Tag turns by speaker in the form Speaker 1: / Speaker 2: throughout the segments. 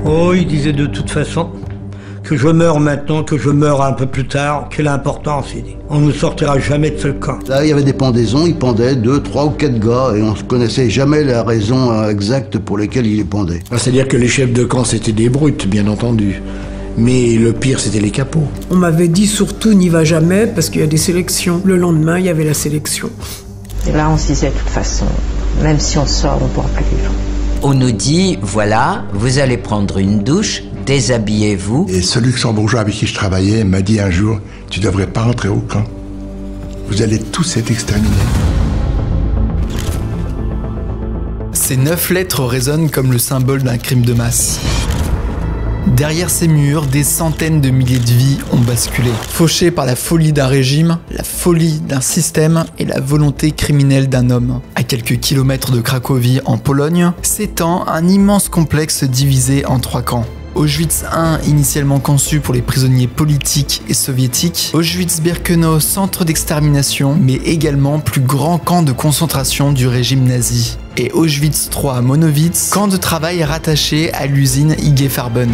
Speaker 1: Oh, il disait de toute façon que je meurs maintenant, que je meurs un peu plus tard, quelle importance, il dit. On ne sortira jamais de ce camp.
Speaker 2: Là, il y avait des pendaisons, il pendait 2, 3 ou 4 gars, et on ne connaissait jamais la raison exacte pour laquelle il les pendait.
Speaker 3: C'est-à-dire que les chefs de camp, c'était des brutes, bien entendu. Mais le pire, c'était les capots.
Speaker 4: On m'avait dit surtout n'y va jamais parce qu'il y a des sélections. Le lendemain, il y avait la sélection.
Speaker 5: Et là, on se disait de toute façon, même si on sort, on ne pourra plus vivre.
Speaker 6: On nous dit, voilà, vous allez prendre une douche, déshabillez-vous.
Speaker 7: Et ce luxembourgeois avec qui je travaillais m'a dit un jour, tu ne devrais pas rentrer au camp. Vous allez tous être exterminés.
Speaker 8: Ces 9 lettres résonnent comme le symbole d'un crime de masse. Derrière ces murs, des centaines de milliers de vies ont basculé. Fauchées par la folie d'un régime, la folie d'un système et la volonté criminelle d'un homme. À quelques kilomètres de Cracovie, en Pologne, s'étend un immense complexe divisé en 3 camps. Auschwitz I, initialement conçu pour les prisonniers politiques et soviétiques, Auschwitz-Birkenau, centre d'extermination, mais également plus grand camp de concentration du régime nazi. Et Auschwitz III Monowitz, camp de travail rattaché à l'usine IG Farben.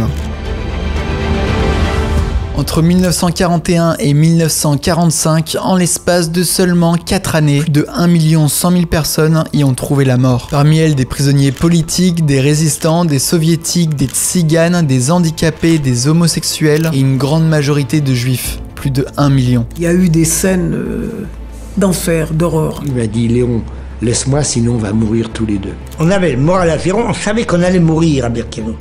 Speaker 8: Entre 1941 et 1945, en l'espace de seulement 4 années, plus de 1 100 000 personnes y ont trouvé la mort. Parmi elles, des prisonniers politiques, des résistants, des soviétiques, des tziganes, des handicapés, des homosexuels et une grande majorité de juifs. Plus de 1 million.
Speaker 4: Il y a eu des scènes d'enfer, d'horreur.
Speaker 3: Il m'a dit, Léon, laisse-moi, sinon on va mourir tous les deux.
Speaker 1: On avait le moral à zéro, on savait qu'on allait mourir à Birkenau.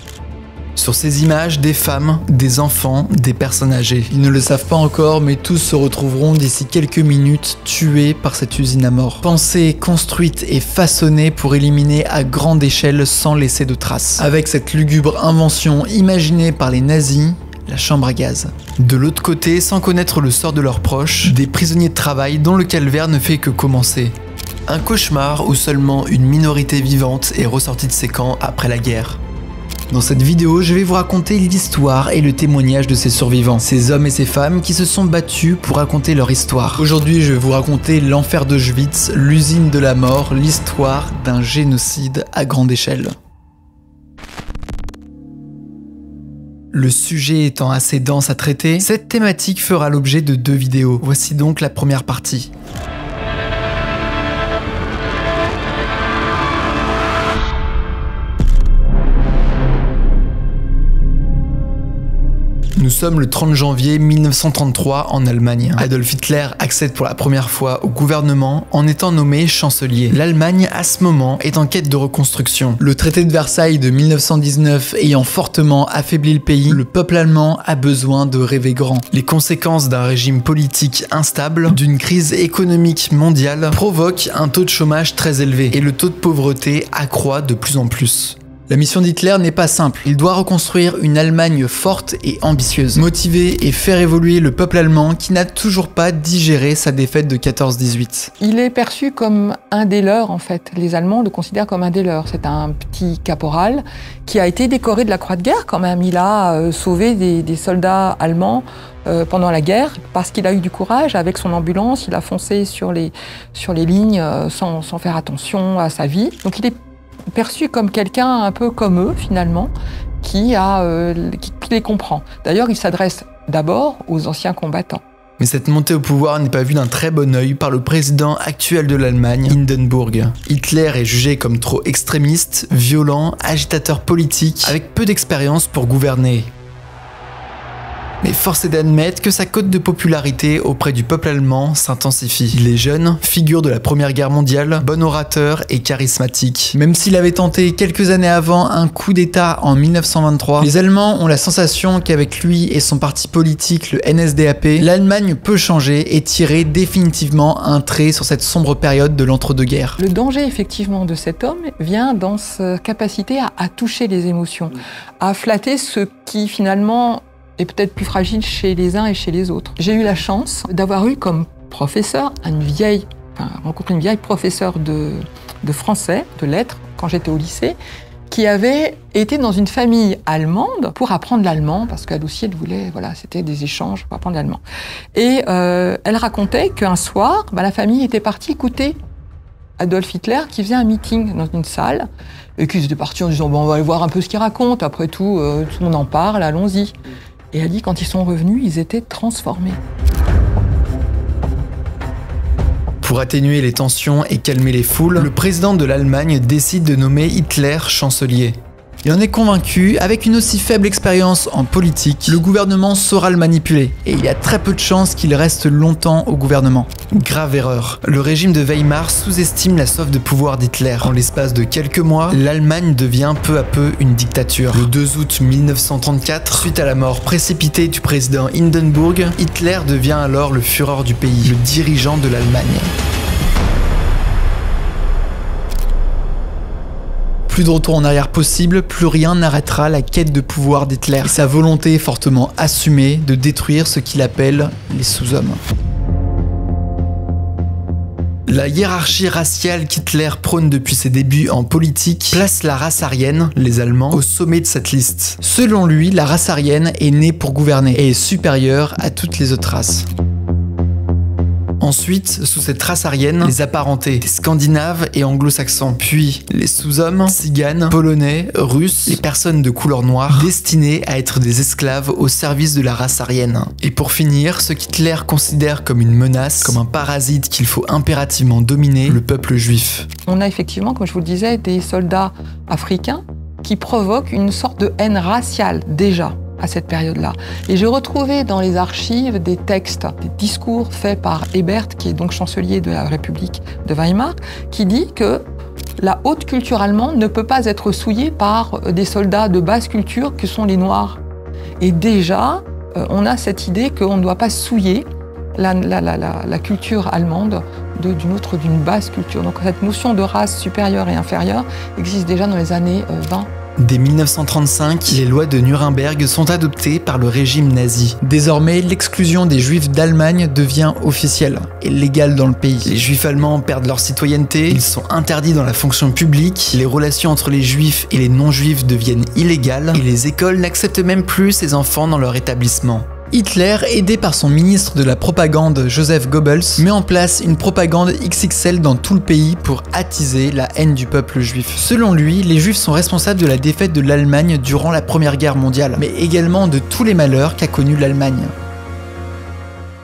Speaker 8: Sur ces images, des femmes, des enfants, des personnes âgées. Ils ne le savent pas encore, mais tous se retrouveront d'ici quelques minutes tués par cette usine à mort. Pensée, construite et façonnée pour éliminer à grande échelle sans laisser de traces. Avec cette lugubre invention imaginée par les nazis, la chambre à gaz. De l'autre côté, sans connaître le sort de leurs proches, des prisonniers de travail dont le calvaire ne fait que commencer. Un cauchemar où seulement une minorité vivante est ressortie de ces camps après la guerre. Dans cette vidéo, je vais vous raconter l'histoire et le témoignage de ces survivants, ces hommes et ces femmes qui se sont battus pour raconter leur histoire. Aujourd'hui, je vais vous raconter l'enfer d'Auschwitz, l'usine de la mort, l'histoire d'un génocide à grande échelle. Le sujet étant assez dense à traiter, cette thématique fera l'objet de 2 vidéos. Voici donc la première partie. Nous sommes le 30 janvier 1933 en Allemagne. Adolf Hitler accède pour la première fois au gouvernement en étant nommé chancelier. L'Allemagne, à ce moment, est en quête de reconstruction. Le traité de Versailles de 1919 ayant fortement affaibli le pays, le peuple allemand a besoin de rêver grand. Les conséquences d'un régime politique instable, d'une crise économique mondiale, provoquent un taux de chômage très élevé et le taux de pauvreté accroît de plus en plus. La mission d'Hitler n'est pas simple. Il doit reconstruire une Allemagne forte et ambitieuse, motiver et faire évoluer le peuple allemand qui n'a toujours pas digéré sa défaite de 14-18.
Speaker 9: Il est perçu comme un des leurs, en fait. Les Allemands le considèrent comme un des leurs. C'est un petit caporal qui a été décoré de la Croix de guerre quand même. Il a sauvé des soldats allemands pendant la guerre parce qu'il a eu du courage. Avec son ambulance, il a foncé sur les lignes sans faire attention à sa vie. Donc il est perçu comme quelqu'un un peu comme eux, finalement, qui les comprend. D'ailleurs, il s'adresse d'abord aux anciens combattants.
Speaker 8: Mais cette montée au pouvoir n'est pas vue d'un très bon œil par le président actuel de l'Allemagne, Hindenburg. Hitler est jugé comme trop extrémiste, violent, agitateur politique, avec peu d'expérience pour gouverner. Mais force est d'admettre que sa cote de popularité auprès du peuple allemand s'intensifie. Il est jeune, figure de la Première Guerre mondiale, bon orateur et charismatique. Même s'il avait tenté quelques années avant un coup d'État en 1923, les Allemands ont la sensation qu'avec lui et son parti politique, le NSDAP, l'Allemagne peut changer et tirer définitivement un trait sur cette sombre période de l'entre-deux-guerres.
Speaker 9: Le danger effectivement de cet homme vient dans sa capacité à toucher les émotions, à flatter ce qui finalement est peut-être plus fragile chez les uns et chez les autres. J'ai eu la chance d'avoir eu comme professeur rencontré une vieille professeure de français, de lettres, quand j'étais au lycée, qui avait été dans une famille allemande pour apprendre l'allemand, parce qu'elle aussi, elle voulait, c'était des échanges pour apprendre l'allemand. Et elle racontait qu'un soir, la famille était partie écouter Adolf Hitler qui faisait un meeting dans une salle, et qu'ils étaient partis en disant bon, on va aller voir un peu ce qu'ils racontent, après tout, tout le monde en parle, allons-y. Et elle dit quand ils sont revenus, ils étaient transformés.
Speaker 8: Pour atténuer les tensions et calmer les foules, le président de l'Allemagne décide de nommer Hitler chancelier. Il en est convaincu, avec une aussi faible expérience en politique, le gouvernement saura le manipuler, et il y a très peu de chances qu'il reste longtemps au gouvernement. Grave erreur. Le régime de Weimar sous-estime la soif de pouvoir d'Hitler. En l'espace de quelques mois, l'Allemagne devient peu à peu une dictature. Le 2 août 1934, suite à la mort précipitée du président Hindenburg, Hitler devient alors le Führer du pays, le dirigeant de l'Allemagne. Plus de retour en arrière possible, plus rien n'arrêtera la quête de pouvoir d'Hitler et sa volonté fortement assumée de détruire ce qu'il appelle les sous-hommes. La hiérarchie raciale qu'Hitler prône depuis ses débuts en politique place la race aryenne, les Allemands, au sommet de cette liste. Selon lui, la race aryenne est née pour gouverner et est supérieure à toutes les autres races. Ensuite, sous cette race aryenne, les apparentés, les scandinaves et anglo-saxons, puis les sous-hommes, tziganes, polonais, russes, les personnes de couleur noire, destinées à être des esclaves au service de la race aryenne. Et pour finir, ce qu'Hitler considère comme une menace, comme un parasite qu'il faut impérativement dominer, le peuple juif.
Speaker 9: On a effectivement, comme je vous le disais, des soldats africains qui provoquent une sorte de haine raciale, déjà, à cette période-là. Et j'ai retrouvé dans les archives des textes, des discours faits par Ebert, qui est donc chancelier de la République de Weimar, qui dit que la haute culture allemande ne peut pas être souillée par des soldats de basse culture que sont les Noirs. Et déjà, on a cette idée qu'on ne doit pas souiller la culture allemande d'une basse culture. Donc cette notion de race supérieure et inférieure existe déjà dans les années 20.
Speaker 8: Dès 1935, les lois de Nuremberg sont adoptées par le régime nazi. Désormais, l'exclusion des juifs d'Allemagne devient officielle et légale dans le pays. Les juifs allemands perdent leur citoyenneté, ils sont interdits dans la fonction publique, les relations entre les juifs et les non-juifs deviennent illégales et les écoles n'acceptent même plus ces enfants dans leur établissement. Hitler, aidé par son ministre de la propagande Joseph Goebbels, met en place une propagande XXL dans tout le pays pour attiser la haine du peuple juif. Selon lui, les juifs sont responsables de la défaite de l'Allemagne durant la Première Guerre mondiale, mais également de tous les malheurs qu'a connus l'Allemagne.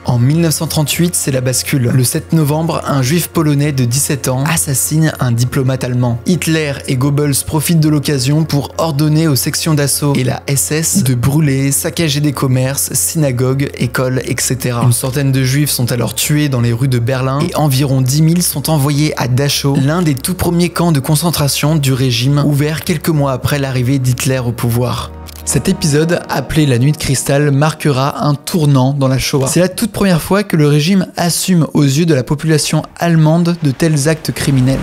Speaker 8: En 1938, c'est la bascule. Le 7 novembre, un juif polonais de 17 ans assassine un diplomate allemand. Hitler et Goebbels profitent de l'occasion pour ordonner aux sections d'assaut et la SS de brûler, saccager des commerces, synagogues, écoles, etc. Une centaine de juifs sont alors tués dans les rues de Berlin et environ 10 000 sont envoyés à Dachau, l'un des tout premiers camps de concentration du régime, ouvert quelques mois après l'arrivée d'Hitler au pouvoir. Cet épisode, appelé la Nuit de Cristal, marquera un tournant dans la Shoah. C'est la toute première fois que le régime assume aux yeux de la population allemande de tels actes criminels.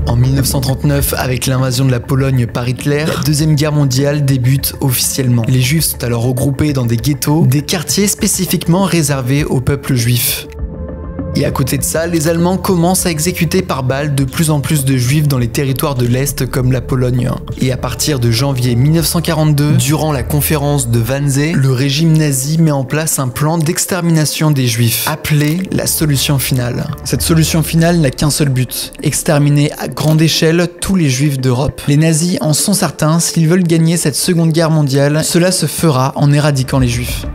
Speaker 8: En 1939, avec l'invasion de la Pologne par Hitler, la Deuxième Guerre mondiale débute officiellement. Les Juifs sont alors regroupés dans des ghettos, des quartiers spécifiquement réservés au peuple juif. Et à côté de ça, les Allemands commencent à exécuter par balles de plus en plus de Juifs dans les territoires de l'Est comme la Pologne. Et à partir de janvier 1942, durant la conférence de Wannsee, le régime nazi met en place un plan d'extermination des Juifs, appelé la solution finale. Cette solution finale n'a qu'un seul but, exterminer à grande échelle tous les Juifs d'Europe. Les nazis en sont certains, s'ils veulent gagner cette Seconde Guerre mondiale, cela se fera en éradiquant les Juifs.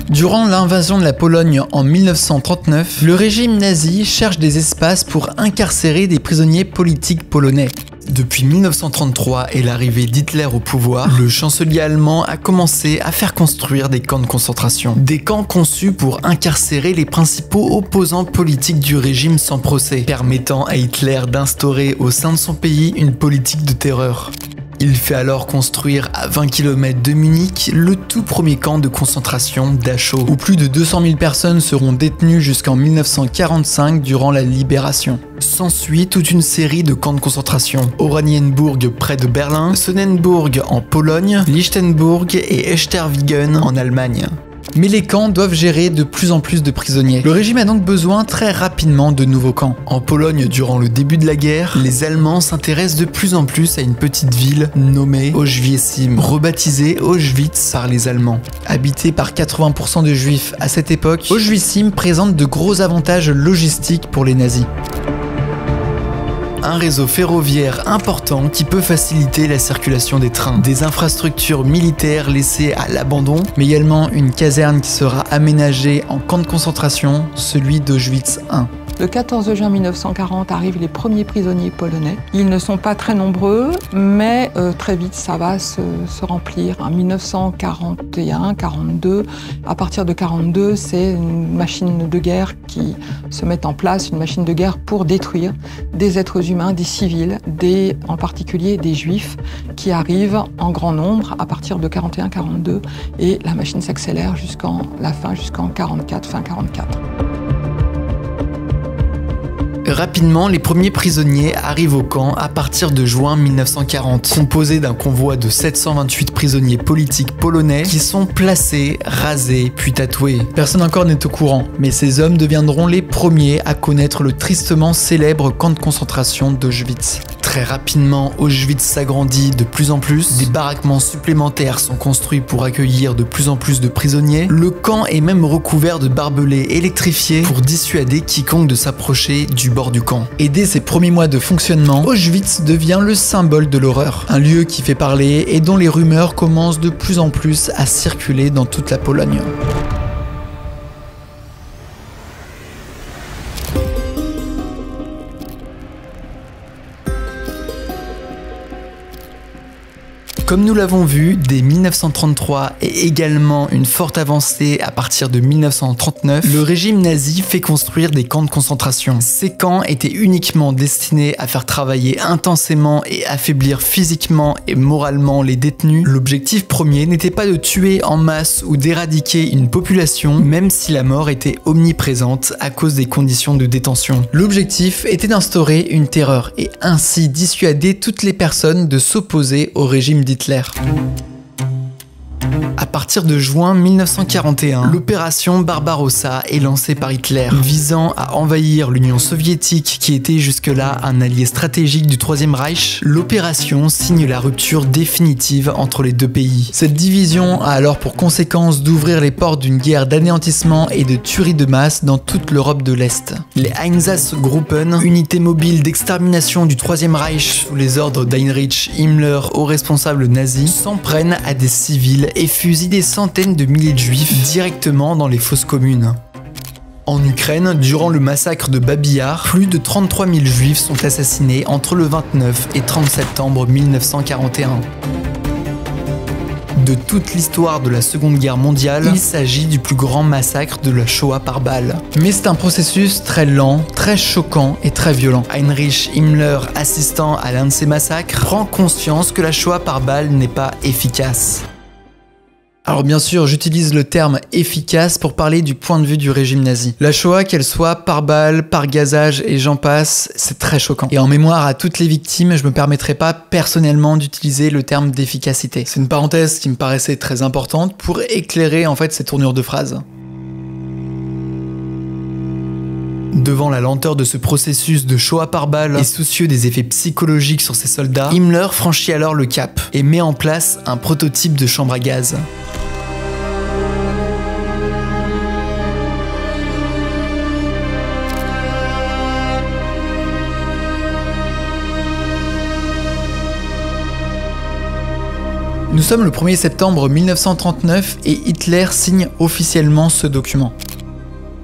Speaker 8: Durant l'invasion de la Pologne en 1939, le régime nazi cherche des espaces pour incarcérer des prisonniers politiques polonais. Depuis 1933 et l'arrivée d'Hitler au pouvoir, le chancelier allemand a commencé à faire construire des camps de concentration. Des camps conçus pour incarcérer les principaux opposants politiques du régime sans procès, permettant à Hitler d'instaurer au sein de son pays une politique de terreur. Il fait alors construire à 20 km de Munich le tout premier camp de concentration Dachau, où plus de 200 000 personnes seront détenues jusqu'en 1945 durant la libération. S'ensuit toute une série de camps de concentration. Oranienburg près de Berlin, Sonnenburg en Pologne, Lichtenburg et Echternwigen en Allemagne. Mais les camps doivent gérer de plus en plus de prisonniers. Le régime a donc besoin très rapidement de nouveaux camps. En Pologne, durant le début de la guerre, les Allemands s'intéressent de plus en plus à une petite ville nommée Auschwitzim, rebaptisée Auschwitz par les Allemands. Habitée par 80% de juifs à cette époque, Auschwitzim présente de gros avantages logistiques pour les nazis. Un réseau ferroviaire important qui peut faciliter la circulation des trains, des infrastructures militaires laissées à l'abandon, mais également une caserne qui sera aménagée en camp de concentration, celui d'Auschwitz I.
Speaker 9: Le 14 juin 1940 arrivent les premiers prisonniers polonais. Ils ne sont pas très nombreux, mais très vite ça va se remplir. En 1941-42, à partir de 42, c'est une machine de guerre qui se met en place, une machine de guerre pour détruire des êtres humains, des civils, en particulier des juifs, qui arrivent en grand nombre à partir de 41-42, et la machine s'accélère jusqu'en 44, fin 44.
Speaker 8: Rapidement, les premiers prisonniers arrivent au camp à partir de juin 1940, composé d'un convoi de 728 prisonniers politiques polonais qui sont placés, rasés, puis tatoués. Personne encore n'est au courant, mais ces hommes deviendront les premiers à connaître le tristement célèbre camp de concentration d'Auschwitz. Très rapidement, Auschwitz s'agrandit de plus en plus, des baraquements supplémentaires sont construits pour accueillir de plus en plus de prisonniers, le camp est même recouvert de barbelés électrifiés pour dissuader quiconque de s'approcher du bord du camp. Et dès ses premiers mois de fonctionnement, Auschwitz devient le symbole de l'horreur, un lieu qui fait parler et dont les rumeurs commencent de plus en plus à circuler dans toute la Pologne. Comme nous l'avons vu, dès 1933 et également une forte avancée à partir de 1939, le régime nazi fait construire des camps de concentration. Ces camps étaient uniquement destinés à faire travailler intensément et affaiblir physiquement et moralement les détenus. L'objectif premier n'était pas de tuer en masse ou d'éradiquer une population, même si la mort était omniprésente à cause des conditions de détention. L'objectif était d'instaurer une terreur et ainsi dissuader toutes les personnes de s'opposer au régime d'Hitler. À partir de juin 1941, l'opération Barbarossa est lancée par Hitler, visant à envahir l'Union soviétique qui était jusque-là un allié stratégique du Troisième Reich. L'opération signe la rupture définitive entre les deux pays. Cette division a alors pour conséquence d'ouvrir les portes d'une guerre d'anéantissement et de tuerie de masse dans toute l'Europe de l'Est. Les Einsatzgruppen, unités mobiles d'extermination du Troisième Reich sous les ordres d'Heinrich Himmler, haut responsable nazi, s'en prennent à des civils et fusillent des centaines de milliers de juifs directement dans les fosses communes. En Ukraine, durant le massacre de Babi Yar, plus de 33 000 juifs sont assassinés entre le 29 et 30 septembre 1941. De toute l'histoire de la Seconde Guerre mondiale, il s'agit du plus grand massacre de la Shoah par balle. Mais c'est un processus très lent, très choquant et très violent. Heinrich Himmler, assistant à l'un de ces massacres, prend conscience que la Shoah par balle n'est pas efficace. Alors bien sûr, j'utilise le terme efficace pour parler du point de vue du régime nazi. La Shoah, qu'elle soit par balle, par gazage et j'en passe, c'est très choquant. Et en mémoire à toutes les victimes, je me permettrai pas personnellement d'utiliser le terme d'efficacité. C'est une parenthèse qui me paraissait très importante pour éclairer en fait ces tournures de phrases. Devant la lenteur de ce processus de Shoah par balle et soucieux des effets psychologiques sur ses soldats, Himmler franchit alors le cap et met en place un prototype de chambre à gaz. Nous sommes le 1er septembre 1939 et Hitler signe officiellement ce document.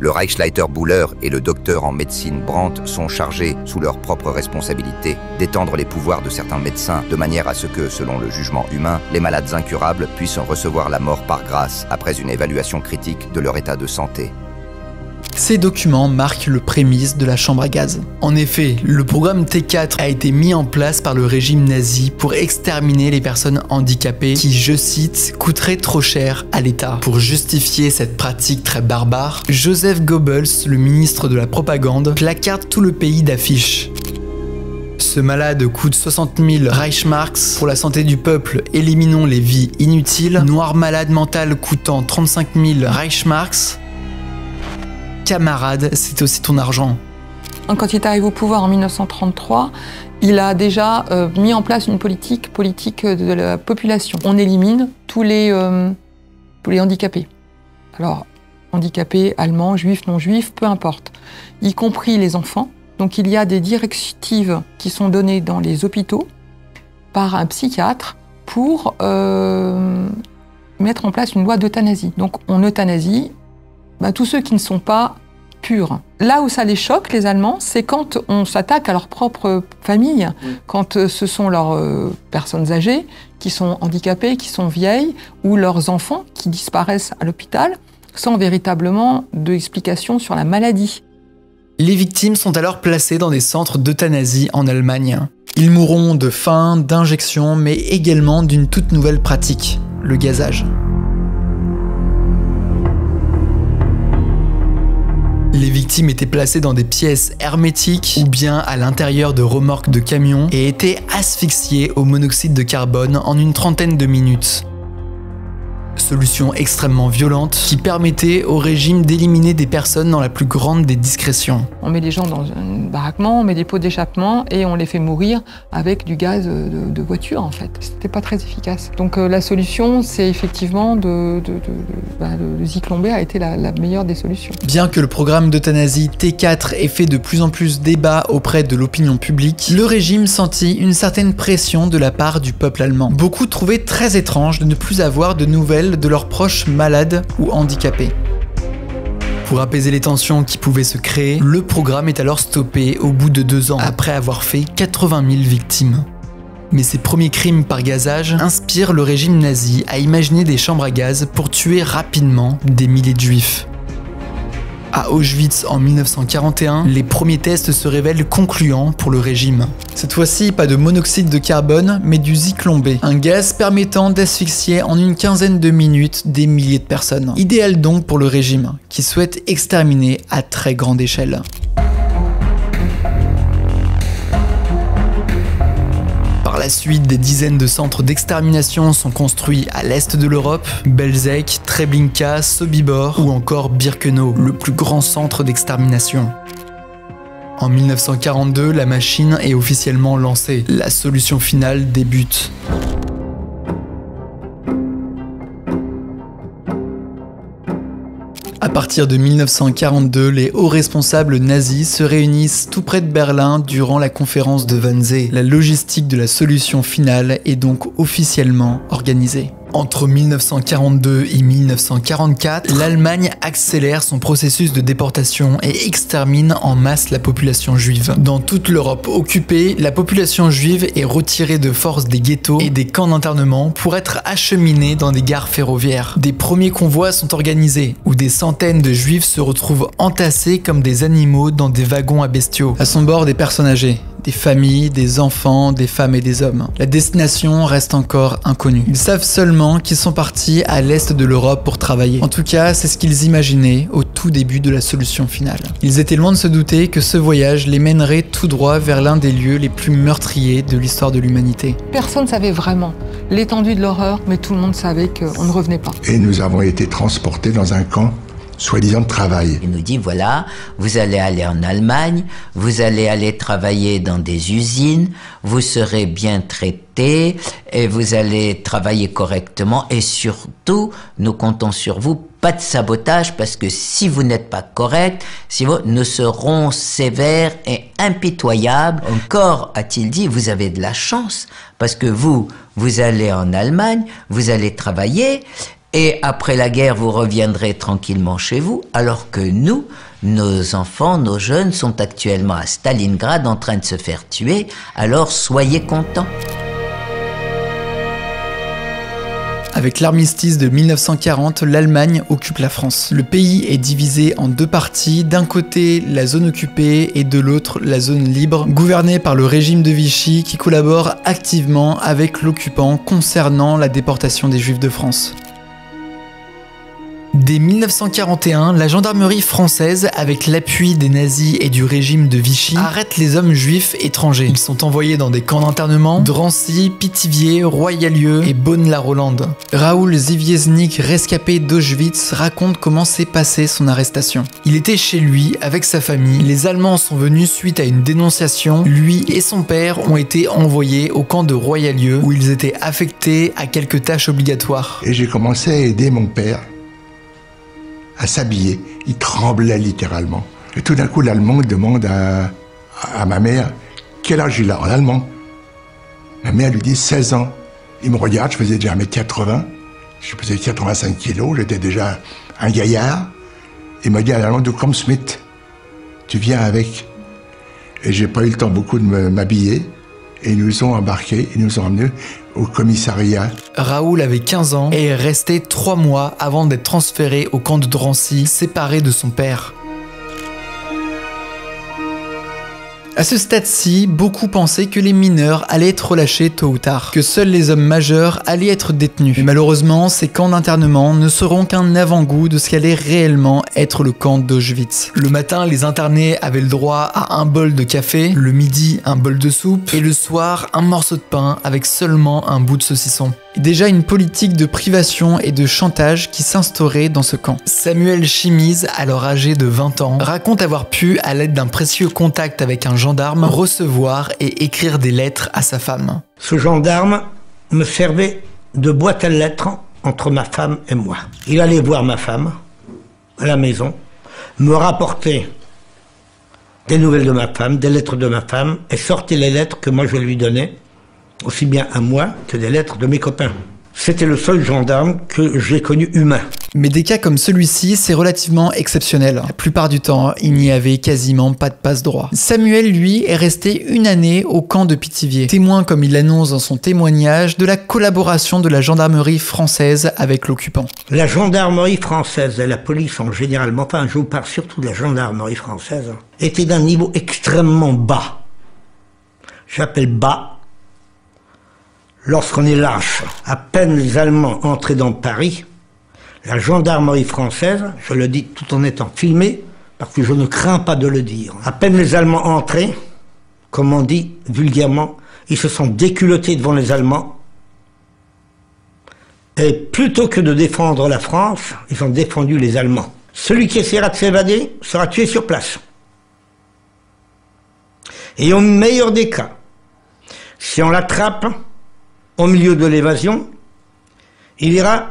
Speaker 10: Le Reichsleiter Buller et le docteur en médecine Brandt sont chargés, sous leur propre responsabilité, d'étendre les pouvoirs de certains médecins de manière à ce que, selon le jugement humain, les malades incurables puissent recevoir la mort par grâce après une évaluation critique de leur état de santé.
Speaker 8: Ces documents marquent le prémisse de la chambre à gaz. En effet, le programme T4 a été mis en place par le régime nazi pour exterminer les personnes handicapées qui, je cite, coûteraient trop cher à l'État. Pour justifier cette pratique très barbare, Joseph Goebbels, le ministre de la propagande, placarde tout le pays d'affiches. Ce malade coûte 60 000 Reichsmarks. Pour la santé du peuple, éliminons les vies inutiles. Noir malade mental coûtant 35 000 Reichsmarks. Camarade, c'est aussi ton argent.
Speaker 9: Quand il est arrivé au pouvoir en 1933, il a déjà mis en place une politique de la population. On élimine tous les handicapés. Alors, handicapés, allemands, juifs, non-juifs, peu importe. Y compris les enfants. Donc il y a des directives qui sont données dans les hôpitaux par un psychiatre pour mettre en place une loi d'euthanasie. Donc on euthanasie tous ceux qui ne sont pas purs. Là où ça les choque, les Allemands, c'est quand on s'attaque à leur propre famille, quand ce sont leurs personnes âgées qui sont handicapées, qui sont vieilles, ou leurs enfants qui disparaissent à l'hôpital sans véritablement d'explication sur la maladie.
Speaker 8: Les victimes sont alors placées dans des centres d'euthanasie en Allemagne. Ils mourront de faim, d'injection, mais également d'une toute nouvelle pratique, le gazage. Les victimes étaient placées dans des pièces hermétiques ou bien à l'intérieur de remorques de camions et étaient asphyxiées au monoxyde de carbone en une trentaine de minutes. Solution extrêmement violente qui permettait au régime d'éliminer des personnes dans la plus grande des discrétions.
Speaker 9: On met les gens dans un baraquement, on met des pots d'échappement et on les fait mourir avec du gaz de voiture en fait. C'était pas très efficace. Donc la solution, c'est effectivement le Zyklon B a été la meilleure des solutions.
Speaker 8: Bien que le programme d'euthanasie T4 ait fait de plus en plus débat auprès de l'opinion publique, le régime sentit une certaine pression de la part du peuple allemand. Beaucoup trouvaient très étrange de ne plus avoir de nouvelles de leurs proches malades ou handicapés. Pour apaiser les tensions qui pouvaient se créer, le programme est alors stoppé au bout de 2 ans, après avoir fait 80 000 victimes. Mais ces premiers crimes par gazage inspirent le régime nazi à imaginer des chambres à gaz pour tuer rapidement des milliers de juifs. À Auschwitz en 1941, les premiers tests se révèlent concluants pour le régime. Cette fois-ci, pas de monoxyde de carbone, mais du Zyklon B, un gaz permettant d'asphyxier en une quinzaine de minutes des milliers de personnes. Idéal donc pour le régime, qui souhaite exterminer à très grande échelle. Par la suite, des dizaines de centres d'extermination sont construits à l'est de l'Europe, Belzec, Treblinka, Sobibor ou encore Birkenau, le plus grand centre d'extermination. En 1942, la machine est officiellement lancée. La solution finale débute. À partir de 1942, les hauts responsables nazis se réunissent tout près de Berlin durant la conférence de Wannsee. La logistique de la solution finale est donc officiellement organisée. Entre 1942 et 1944, l'Allemagne accélère son processus de déportation et extermine en masse la population juive. Dans toute l'Europe occupée, la population juive est retirée de force des ghettos et des camps d'internement pour être acheminée dans des gares ferroviaires. Des premiers convois sont organisés, où des centaines de juifs se retrouvent entassés comme des animaux dans des wagons à bestiaux. À son bord, des personnes âgées, des familles, des enfants, des femmes et des hommes. La destination reste encore inconnue. Ils savent seulement qu'ils sont partis à l'est de l'Europe pour travailler. En tout cas, c'est ce qu'ils imaginaient au tout début de la solution finale. Ils étaient loin de se douter que ce voyage les mènerait tout droit vers l'un des lieux les plus meurtriers de l'histoire de l'humanité.
Speaker 9: Personne ne savait vraiment l'étendue de l'horreur, mais tout le monde savait qu'on ne revenait pas.
Speaker 7: Et nous avons été transportés dans un camp soi-disant de travail.
Speaker 6: Il nous dit, voilà, vous allez aller en Allemagne, vous allez aller travailler dans des usines, vous serez bien traités et vous allez travailler correctement et surtout, nous comptons sur vous, pas de sabotage parce que si vous n'êtes pas correct, nous serons sévères et impitoyables. Encore, a-t-il dit, vous avez de la chance parce que vous allez en Allemagne, vous allez travailler et après la guerre, vous reviendrez tranquillement chez vous, alors que nous, nos enfants, nos jeunes sont actuellement à Stalingrad en train de se faire tuer, alors soyez contents.
Speaker 8: Avec l'armistice de 1940, l'Allemagne occupe la France. Le pays est divisé en 2 parties, d'un côté la zone occupée et de l'autre la zone libre, gouvernée par le régime de Vichy qui collabore activement avec l'occupant concernant la déportation des Juifs de France. Dès 1941, la gendarmerie française, avec l'appui des nazis et du régime de Vichy, arrête les hommes juifs étrangers. Ils sont envoyés dans des camps d'internement, Drancy, Pithiviers, Royalieu et Beaune-la-Rolande. Raoul Zivieznik, rescapé d'Auschwitz, raconte comment s'est passée son arrestation. Il était chez lui avec sa famille, les Allemands sont venus suite à une dénonciation, lui et son père ont été envoyés au camp de Royalieu où ils étaient affectés à quelques tâches obligatoires.
Speaker 7: Et j'ai commencé à aider mon père à s'habiller. Il tremblait littéralement. Et tout d'un coup, l'Allemand demande à ma mère quel âge il a en allemand. Ma mère lui dit 16 ans. Il me regarde, je faisais déjà 1m80, je pesais 85 kilos, j'étais déjà un gaillard. Il m'a dit en allemand, du kommst Smith, tu viens avec. Et j'ai pas eu le temps beaucoup de m'habiller. Et ils nous ont embarqués, ils nous ont emmenés au commissariat.
Speaker 8: Raoul avait 15 ans et est resté 3 mois avant d'être transféré au camp de Drancy, séparé de son père. À ce stade-ci, beaucoup pensaient que les mineurs allaient être relâchés tôt ou tard, que seuls les hommes majeurs allaient être détenus. Mais malheureusement, ces camps d'internement ne seront qu'un avant-goût de ce qu'allait réellement être le camp d'Auschwitz. Le matin, les internés avaient le droit à un bol de café, le midi, un bol de soupe, et le soir, un morceau de pain avec seulement un bout de saucisson. Et déjà une politique de privation et de chantage qui s'instaurait dans ce camp. Samuel Chimise, alors âgé de 20 ans, raconte avoir pu, à l'aide d'un précieux contact avec un gendarme, recevoir et écrire des lettres à sa femme.
Speaker 1: Ce gendarme me servait de boîte à lettres entre ma femme et moi. Il allait voir ma femme à la maison, me rapportait des nouvelles de ma femme, des lettres de ma femme, et sortait les lettres que moi je lui donnais, aussi bien à moi que des lettres de mes copains. C'était le seul gendarme que j'ai connu humain.
Speaker 8: Mais des cas comme celui-ci, c'est relativement exceptionnel. La plupart du temps, il n'y avait quasiment pas de passe-droit. Samuel, lui, est resté 1 année au camp de Pithiviers. Témoin, comme il l'annonce dans son témoignage, de la collaboration de la gendarmerie française avec l'occupant.
Speaker 1: La gendarmerie française et la police en généralement, enfin je vous parle surtout de la gendarmerie française, était d'un niveau extrêmement bas. J'appelle bas. Lorsqu'on est lâche, à peine les Allemands entraient dans Paris, la gendarmerie française, je le dis tout en étant filmé, parce que je ne crains pas de le dire, à peine les Allemands entraient, comme on dit vulgairement, ils se sont déculottés devant les Allemands, et plutôt que de défendre la France, ils ont défendu les Allemands. Celui qui essaiera de s'évader sera tué sur place. Et au meilleur des cas, si on l'attrape, au milieu de l'évasion, il ira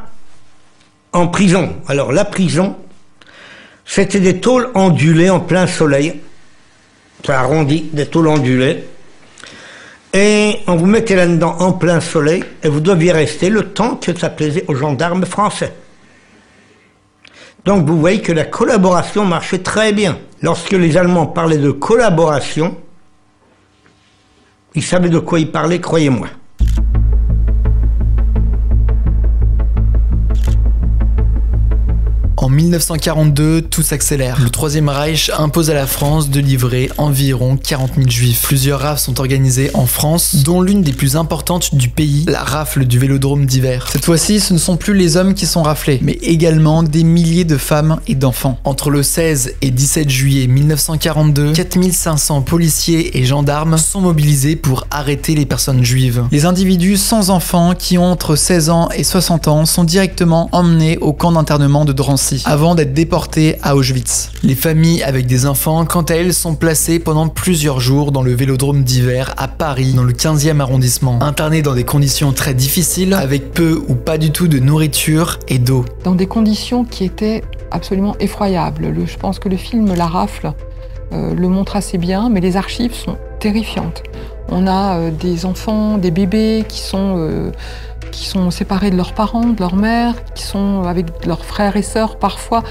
Speaker 1: en prison. Alors la prison, c'était des tôles ondulées en plein soleil, ça arrondit, des tôles ondulées, et on vous mettait là-dedans en plein soleil, et vous deviez rester le temps que ça plaisait aux gendarmes français. Donc vous voyez que la collaboration marchait très bien. Lorsque les Allemands parlaient de collaboration, ils savaient de quoi ils parlaient, croyez-moi.
Speaker 8: En 1942, tout s'accélère. Le Troisième Reich impose à la France de livrer environ 40 000 juifs. Plusieurs rafles sont organisées en France, dont l'une des plus importantes du pays, la rafle du Vélodrome d'hiver. Cette fois-ci, ce ne sont plus les hommes qui sont raflés, mais également des milliers de femmes et d'enfants. Entre le 16 et 17 juillet 1942, 4500 policiers et gendarmes sont mobilisés pour arrêter les personnes juives. Les individus sans enfants qui ont entre 16 ans et 60 ans sont directement emmenés au camp d'internement de Drancy, avant d'être déportés à Auschwitz. Les familles avec des enfants, quant à elles, sont placées pendant plusieurs jours dans le Vélodrome d'hiver à Paris, dans le 15e arrondissement, internés dans des conditions très difficiles, avec peu ou pas du tout de nourriture et d'eau.
Speaker 9: Dans des conditions qui étaient absolument effroyables. Je pense que le film La Rafle le montre assez bien, mais les archives sont terrifiantes. On a des enfants, des bébés qui sont séparés de leurs parents, de leur mère, qui sont avec leurs frères et sœurs, parfois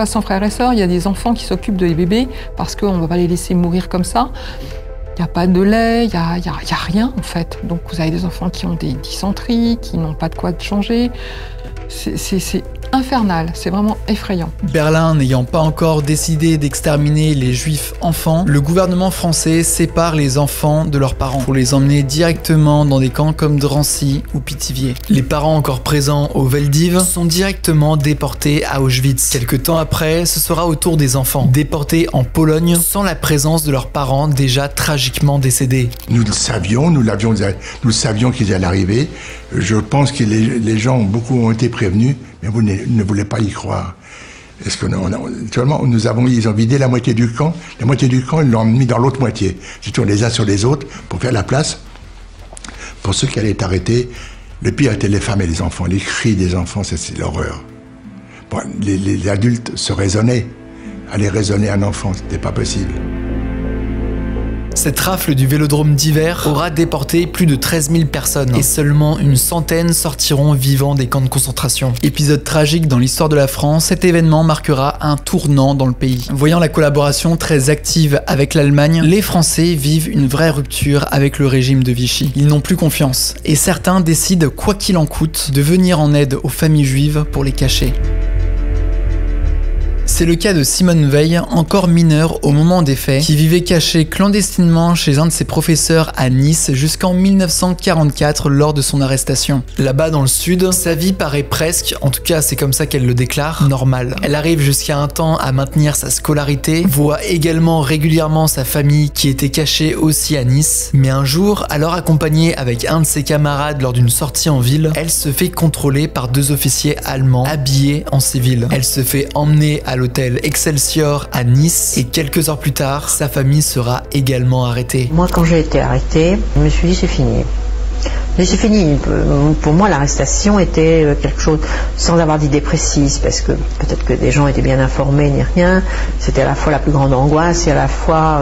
Speaker 9: sans frères et sœurs. Il y a des enfants qui s'occupent des bébés parce qu'on ne va pas les laisser mourir comme ça. Il n'y a pas de lait, il n'y a rien en fait. Donc vous avez des enfants qui ont des dysenteries, qui n'ont pas de quoi changer. C'est infernal, c'est vraiment effrayant.
Speaker 8: Berlin n'ayant pas encore décidé d'exterminer les juifs enfants, le gouvernement français sépare les enfants de leurs parents pour les emmener directement dans des camps comme Drancy ou Pithiviers. Les parents encore présents au Veldiv sont directement déportés à Auschwitz. Quelque temps après, ce sera au tour des enfants, déportés en Pologne sans la présence de leurs parents déjà tragiquement décédés.
Speaker 7: Nous le savions, nous savions qu'ils allaient arriver. Je pense que les gens beaucoup ont été prévenus, mais vous ne voulez pas y croire. Est-ce que ils ont vidé la moitié du camp. La moitié du camp, ils l'ont mis dans l'autre moitié. C'est-à-dire les uns sur les autres pour faire la place. Pour ceux qui allaient être arrêtés, le pire était les femmes et les enfants. Les cris des enfants, c'est l'horreur. Bon, les adultes se raisonnaient. Aller raisonner un enfant, c'était pas possible.
Speaker 8: Cette rafle du Vélodrome d'hiver aura déporté plus de 13 000 personnes et seulement une centaine sortiront vivants des camps de concentration. Épisode tragique dans l'histoire de la France, cet événement marquera un tournant dans le pays. Voyant la collaboration très active avec l'Allemagne, les Français vivent une vraie rupture avec le régime de Vichy. Ils n'ont plus confiance et certains décident, quoi qu'il en coûte, de venir en aide aux familles juives pour les cacher. C'est le cas de Simone Veil, encore mineure au moment des faits, qui vivait cachée clandestinement chez un de ses professeurs à Nice jusqu'en 1944 lors de son arrestation. Là-bas dans le sud, sa vie paraît presque, en tout cas c'est comme ça qu'elle le déclare, normale. Elle arrive jusqu'à un temps à maintenir sa scolarité, voit également régulièrement sa famille qui était cachée aussi à Nice, mais un jour, alors accompagnée avec un de ses camarades lors d'une sortie en ville, elle se fait contrôler par 2 officiers allemands habillés en civil. Elle se fait emmener à l'hôtel Excelsior à Nice et quelques heures plus tard, sa famille sera également arrêtée.
Speaker 5: Moi, quand j'ai été arrêtée, je me suis dit c'est fini. Mais c'est fini. Pour moi, l'arrestation était quelque chose, sans avoir d'idée précise, parce que peut-être que des gens étaient bien informés ni rien. C'était à la fois la plus grande angoisse et à la fois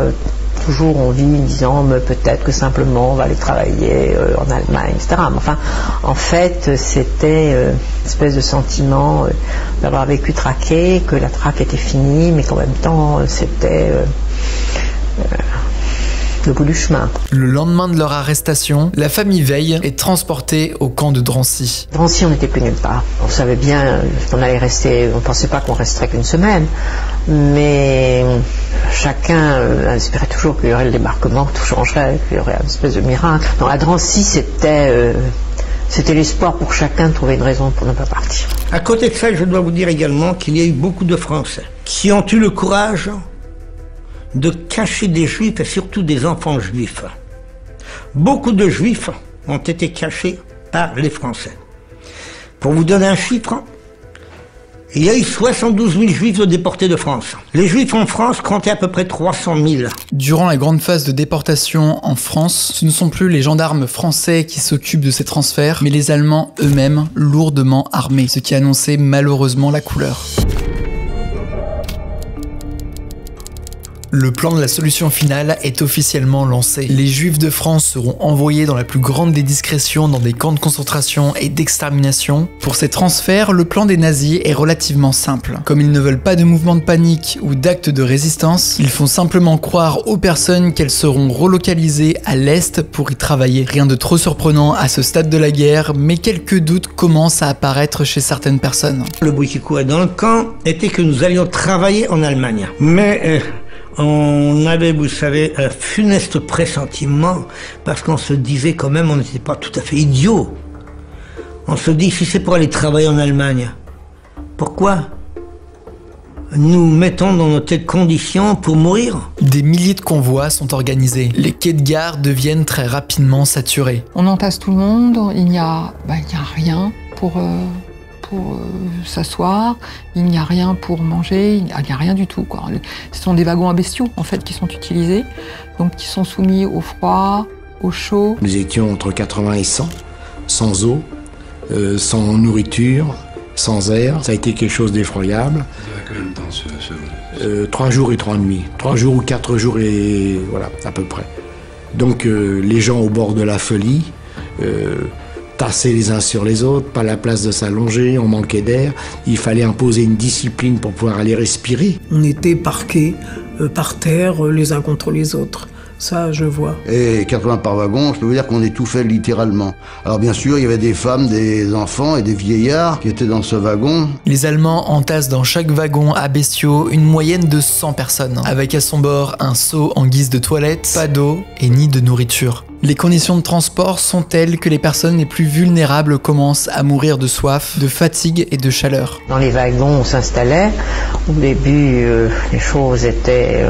Speaker 5: toujours on vit en disant peut-être que simplement on va aller travailler en Allemagne, etc. Mais enfin, en fait, c'était une espèce de sentiment d'avoir vécu traqué, que la traque était finie, mais qu'en même temps c'était le bout du chemin.
Speaker 8: Le lendemain de leur arrestation, la famille Veil est transportée au camp de Drancy.
Speaker 5: Drancy, on n'était plus nulle part. On savait bien qu'on allait rester, on ne pensait pas qu'on resterait qu'une semaine, mais chacun espérait toujours qu'il y aurait le débarquement, que tout changerait, qu'il y aurait une espèce de miracle. Non, à Drancy, c'était l'espoir pour chacun de trouver une raison pour ne pas partir.
Speaker 1: À côté de ça, je dois vous dire également qu'il y a eu beaucoup de Français qui ont eu le courage de cacher des juifs et surtout des enfants juifs. Beaucoup de juifs ont été cachés par les Français. Pour vous donner un chiffre, il y a eu 72 000 juifs déportés de France. Les juifs en France comptaient à peu près 300 000.
Speaker 8: Durant la grande phase de déportation en France, ce ne sont plus les gendarmes français qui s'occupent de ces transferts, mais les Allemands eux-mêmes, lourdement armés, ce qui annonçait malheureusement la couleur. Le plan de la solution finale est officiellement lancé. Les Juifs de France seront envoyés dans la plus grande des discrétions dans des camps de concentration et d'extermination. Pour ces transferts, le plan des nazis est relativement simple. Comme ils ne veulent pas de mouvement de panique ou d'actes de résistance, ils font simplement croire aux personnes qu'elles seront relocalisées à l'Est pour y travailler. Rien de trop surprenant à ce stade de la guerre, mais quelques doutes commencent à apparaître chez certaines personnes.
Speaker 1: Le bruit qui courait dans le camp était que nous allions travailler en Allemagne. Mais on avait, vous savez, un funeste pressentiment, parce qu'on se disait quand même, on n'était pas tout à fait idiots. On se dit, si c'est pour aller travailler en Allemagne, pourquoi nous mettons dans de telles conditions pour mourir?
Speaker 8: Des milliers de convois sont organisés. Les quais de gare deviennent très rapidement saturés.
Speaker 9: On entasse tout le monde, il n'y a rien pour s'asseoir, il n'y a rien pour manger, il n'y a rien du tout, quoi. Ce sont des wagons à bestiaux en fait qui sont utilisés, donc qui sont soumis au froid, au chaud.
Speaker 3: Nous étions entre 80 et 100, sans eau, sans nourriture, sans air. Ça a été quelque chose d'effroyable.
Speaker 11: Ça a combien de temps
Speaker 3: 3 jours et 3 nuits. 3 jours ou 4 jours et voilà, à peu près. Donc les gens au bord de la folie, tasser les uns sur les autres, pas la place de s'allonger, on manquait d'air, il fallait imposer une discipline pour pouvoir aller respirer.
Speaker 4: On était parqués par terre les uns contre les autres, Ça, je vois.
Speaker 2: Et 80 par wagon, je peux vous dire qu'on étouffait littéralement. Alors bien sûr, il y avait des femmes, des enfants et des vieillards qui étaient dans ce wagon.
Speaker 8: Les Allemands entassent dans chaque wagon à bestiaux une moyenne de 100 personnes, avec à son bord un seau en guise de toilette, pas d'eau et ni de nourriture. Les conditions de transport sont telles que les personnes les plus vulnérables commencent à mourir de soif, de fatigue et de chaleur.
Speaker 5: Dans les wagons, on s'installait. Au début, les choses étaient...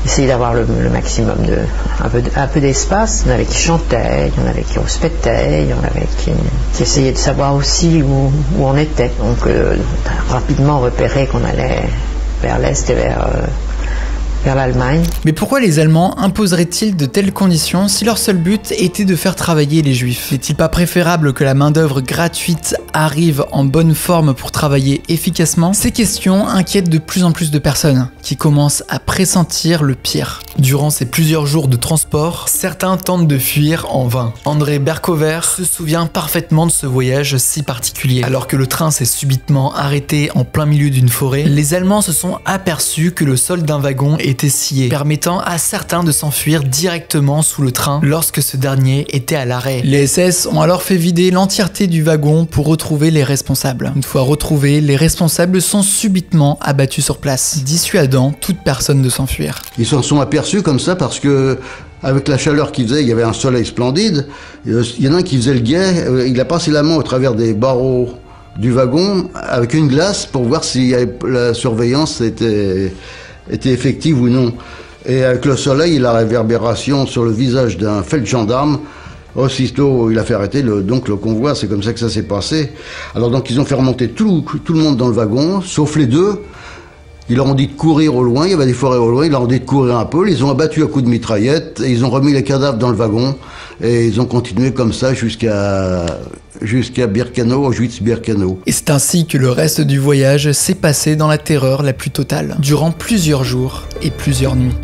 Speaker 5: essayer d'avoir le maximum un peu d'espace. Il y en avait qui chantaient, il y en avait qui rouspétaient, il y en avait qui essayaient de savoir aussi où on était. Donc rapidement repérer qu'on allait vers l'Est et vers l'Allemagne.
Speaker 8: Mais pourquoi les Allemands imposeraient-ils de telles conditions si leur seul but était de faire travailler les Juifs? N'est-il pas préférable que la main-d'œuvre gratuite arrive en bonne forme pour travailler efficacement? Ces questions inquiètent de plus en plus de personnes qui commencent à pressentir le pire. Durant ces plusieurs jours de transport, certains tentent de fuir en vain. André Berkover se souvient parfaitement de ce voyage si particulier. Alors que le train s'est subitement arrêté en plein milieu d'une forêt, les Allemands se sont aperçus que le sol d'un wagon était scié, permettant à certains de s'enfuir directement sous le train lorsque ce dernier était à l'arrêt. Les SS ont alors fait vider l'entièreté du wagon pour retrouver les responsables. Une fois retrouvés, les responsables sont subitement abattus sur place, dissuadant toute personne de s'enfuir.
Speaker 2: Ils s'en sont aperçus comme ça parce que avec la chaleur qu'il faisait, il y avait un soleil splendide. Il y en a un qui faisait le guet, il a passé la main au travers des barreaux du wagon avec une glace pour voir si la surveillance était effective ou non. Et avec le soleil et la réverbération sur le visage d'un feldgendarme, aussitôt il a fait arrêter le convoi. C'est comme ça que ça s'est passé. Alors donc ils ont fait remonter tout le monde dans le wagon, sauf les deux. Ils leur ont dit de courir au loin, il y avait des forêts au loin, ils leur ont dit de courir un peu, ils les ont abattus à coups de mitraillette, et ils ont remis les cadavres dans le wagon, et ils ont continué comme ça jusqu'à Birkenau, Auschwitz-Birkenau.
Speaker 8: Et c'est ainsi que le reste du voyage s'est passé dans la terreur la plus totale, durant plusieurs jours et plusieurs nuits.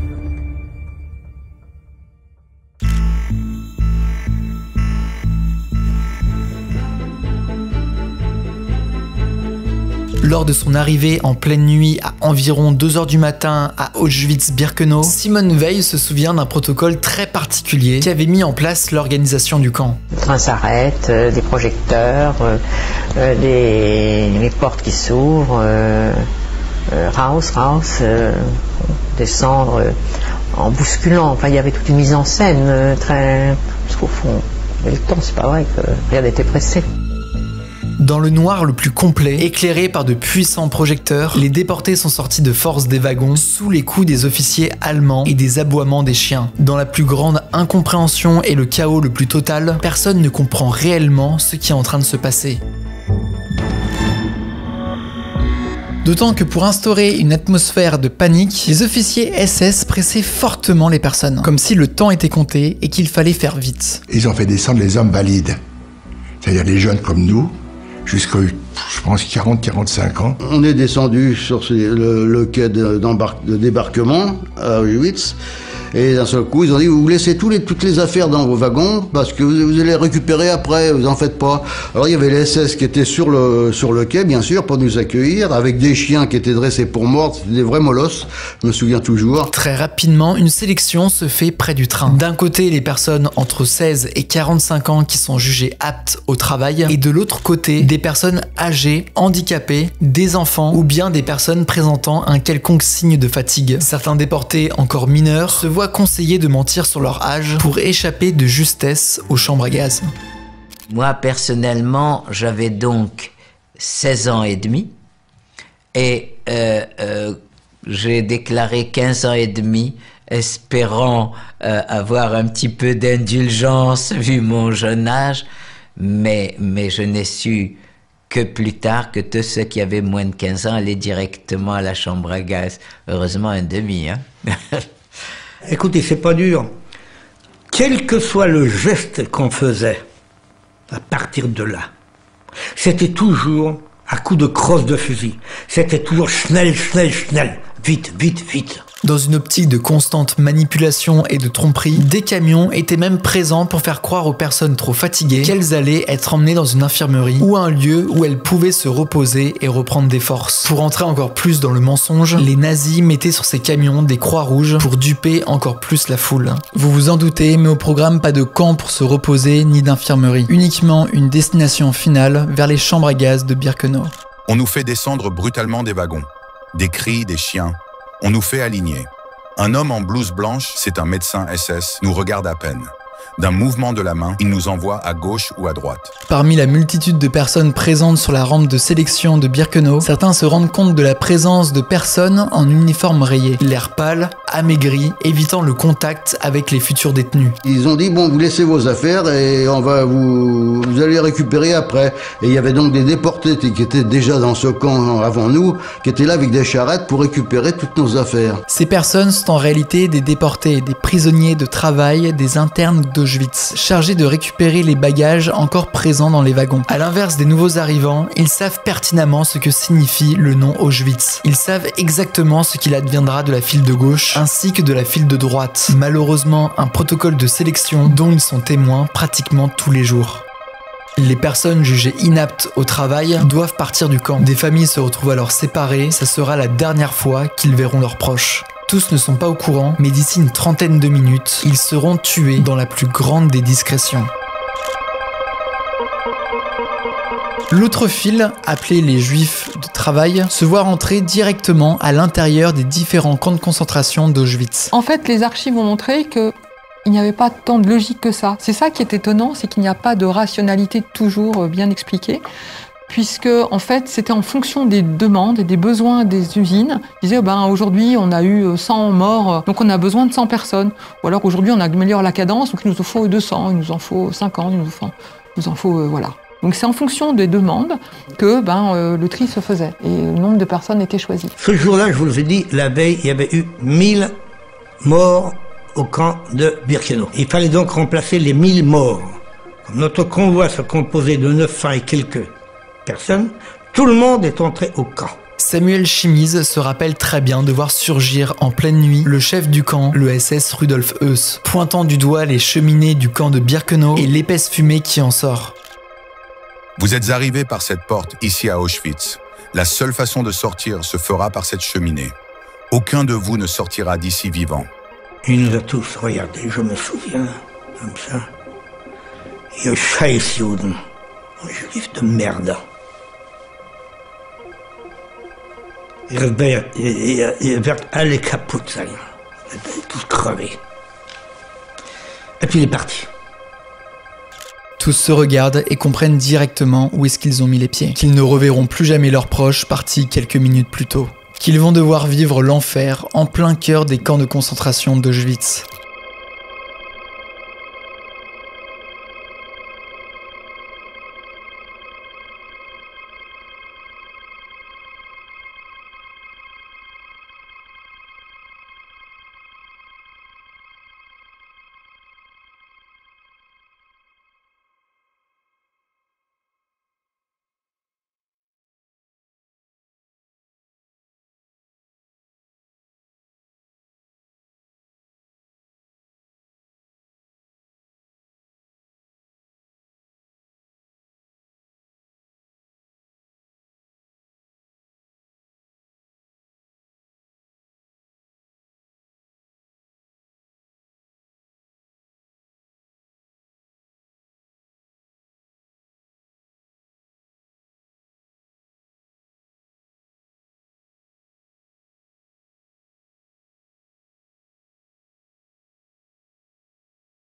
Speaker 8: Lors de son arrivée en pleine nuit à environ 2h du matin à Auschwitz-Birkenau, Simone Weil se souvient d'un protocole très particulier qui avait mis en place l'organisation du camp.
Speaker 5: Le train s'arrête, des projecteurs, les portes qui s'ouvrent, raus, descendre en bousculant. Enfin, il y avait toute une mise en scène très... Parce qu'au fond, il y avait le temps, c'est pas vrai que rien n'était pressé.
Speaker 8: Dans le noir le plus complet, éclairé par de puissants projecteurs, les déportés sont sortis de force des wagons sous les coups des officiers allemands et des aboiements des chiens. Dans la plus grande incompréhension et le chaos le plus total, personne ne comprend réellement ce qui est en train de se passer. D'autant que pour instaurer une atmosphère de panique, les officiers SS pressaient fortement les personnes, comme si le temps était compté et qu'il fallait faire vite.
Speaker 7: Ils ont fait descendre les hommes valides, c'est-à-dire les jeunes comme nous, jusqu'à, je pense, 40-45 ans.
Speaker 2: On est descendu sur le quai de débarquement à Auschwitz. Et d'un seul coup, ils ont dit, vous laissez toutes les affaires dans vos wagons, parce que vous allez les récupérer après, vous en faites pas. Alors il y avait les SS qui étaient sur le quai, bien sûr, pour nous accueillir, avec des chiens qui étaient dressés pour mordre, c'était des vrais molosses, je me souviens toujours.
Speaker 8: Très rapidement, une sélection se fait près du train. D'un côté, les personnes entre 16 et 45 ans qui sont jugées aptes au travail, et de l'autre côté, des personnes âgées, handicapées, des enfants, ou bien des personnes présentant un quelconque signe de fatigue. Certains déportés encore mineurs se voient conseiller de mentir sur leur âge pour échapper de justesse aux chambres à gaz.
Speaker 6: Moi, personnellement, j'avais donc 16 ans et demi et j'ai déclaré 15 ans et demi, espérant avoir un petit peu d'indulgence vu mon jeune âge, mais je n'ai su que plus tard que tous ceux qui avaient moins de 15 ans allaient directement à la chambre à gaz. Heureusement un demi, hein.
Speaker 1: Écoutez, c'est pas dur. Quel que soit le geste qu'on faisait, à partir de là, c'était toujours à coups de crosse de fusil. C'était toujours schnell, schnell, schnell. vite, vite, vite.
Speaker 8: Dans une optique de constante manipulation et de tromperie, des camions étaient même présents pour faire croire aux personnes trop fatiguées qu'elles allaient être emmenées dans une infirmerie ou un lieu où elles pouvaient se reposer et reprendre des forces. Pour entrer encore plus dans le mensonge, les nazis mettaient sur ces camions des croix rouges pour duper encore plus la foule. Vous vous en doutez, mais au programme, pas de camp pour se reposer ni d'infirmerie, uniquement une destination finale vers les chambres à gaz de Birkenau.
Speaker 12: On nous fait descendre brutalement des wagons, des cris, des chiens. On nous fait aligner. Un homme en blouse blanche, c'est un médecin SS, nous regarde à peine. D'un mouvement de la main, il nous envoie à gauche ou à droite.
Speaker 8: Parmi la multitude de personnes présentes sur la rampe de sélection de Birkenau, certains se rendent compte de la présence de personnes en uniforme rayé, l'air pâle, amaigri, évitant le contact avec les futurs détenus.
Speaker 2: Ils ont dit, bon, vous laissez vos affaires et on va vous allez récupérer après. Et il y avait donc des déportés qui étaient déjà dans ce camp avant nous, qui étaient là avec des charrettes pour récupérer toutes nos affaires.
Speaker 8: Ces personnes sont en réalité des déportés, des prisonniers de travail, des internes d'Auschwitz, chargés de récupérer les bagages encore présents dans les wagons. À l'inverse des nouveaux arrivants, ils savent pertinemment ce que signifie le nom Auschwitz. Ils savent exactement ce qu'il adviendra de la file de gauche, ainsi que de la file de droite. Malheureusement, un protocole de sélection dont ils sont témoins pratiquement tous les jours. Les personnes jugées inaptes au travail doivent partir du camp. Des familles se retrouvent alors séparées, ça sera la dernière fois qu'ils verront leurs proches. Tous ne sont pas au courant, mais d'ici une trentaine de minutes, ils seront tués dans la plus grande des discrétions. L'autre file, appelée les Juifs de travail, se voit rentrer directement à l'intérieur des différents camps de concentration d'Auschwitz.
Speaker 9: En fait, les archives ont montré qu'il n'y avait pas tant de logique que ça. C'est ça qui est étonnant, c'est qu'il n'y a pas de rationalité toujours bien expliquée, puisque en fait, c'était en fonction des demandes et des besoins des usines. Ils disaient, aujourd'hui, on a eu 100 morts, donc on a besoin de 100 personnes. Ou alors aujourd'hui, on améliore la cadence, donc il nous en faut 200, il nous en faut 50, il nous en faut voilà. Donc c'est en fonction des demandes que le tri se faisait et le nombre de personnes était choisi.
Speaker 1: Ce jour-là, je vous l'ai dit, la veille, il y avait eu 1000 morts au camp de Birkenau. Il fallait donc remplacer les 1000 morts. Notre convoi se composait de 900 et quelques personnes. Tout le monde est entré au camp.
Speaker 8: Samuel Chimise se rappelle très bien de voir surgir en pleine nuit le chef du camp, le SS Rudolf Höss, pointant du doigt les cheminées du camp de Birkenau et l'épaisse fumée qui en sort.
Speaker 12: Vous êtes arrivés par cette porte ici à Auschwitz. La seule façon de sortir se fera par cette cheminée. Aucun de vous ne sortira d'ici vivant.
Speaker 1: Il nous a tous regardés, je me souviens, comme ça. Ihr Scheißjuden, un juif de merde. Ihr werdet alle kaputt sein. Vous êtes tous crevés. Et puis il est parti.
Speaker 8: Tous se regardent et comprennent directement où est-ce qu'ils ont mis les pieds. Qu'ils ne reverront plus jamais leurs proches partis quelques minutes plus tôt. Qu'ils vont devoir vivre l'enfer en plein cœur des camps de concentration d'Auschwitz.